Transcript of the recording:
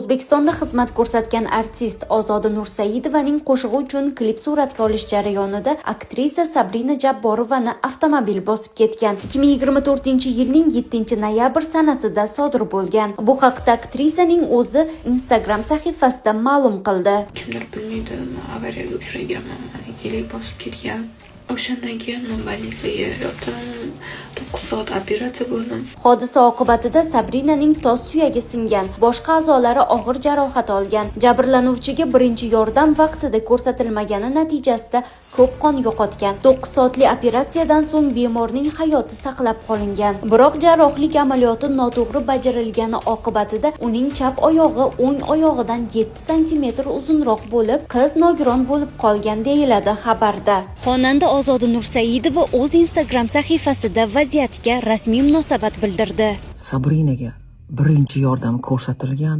O'zbekistonda xizmat ko'rsatgan artist Ozoda Nursaidovaning qo'shig'i uchun klip suratga olish jarayonida aktrisa Sabrina Jabborovani avtomobil bosib ketgan. 2024-yilning 7-noyabr sanasida sodir bo'lgan. Bu haqda aktrisaning o'zi Instagram sahifasida ma'lum qildi. Kimdir bilmaydi, men avariyaga uchraganman, meni kelib bosib ketgan. O'shandan keyin men больницаga yotdim. 9 soat operatsiya bo'ldim. Hodisa oqibatida Sabrinaning tos suyagi singan, boshqa a'zolari og'ir jarohat olgan. Jabrlanuvchiga birinchi yordam vaqtida ko'rsatilmagani natijasida ko'p qon yo'qotgan. 9 soatli operatsiyadan so'ng bemorning hayoti saqlab qolingan. Biroq jarrohlik amaliyoti noto'g'ri bajarilgani oqibatida uning chap oyog'i o'ng oyog'idan 7 sm uzunroq bo'lib, qiz nogiron bo'lib qolgan deyiladi xabarda. Xonanda Ozoda Nursaidova o'z Instagram sahifasida vaziyatga rasmiy munosabat bildirdi. Sabrinaga birinchi yordam ko'rsatilgan.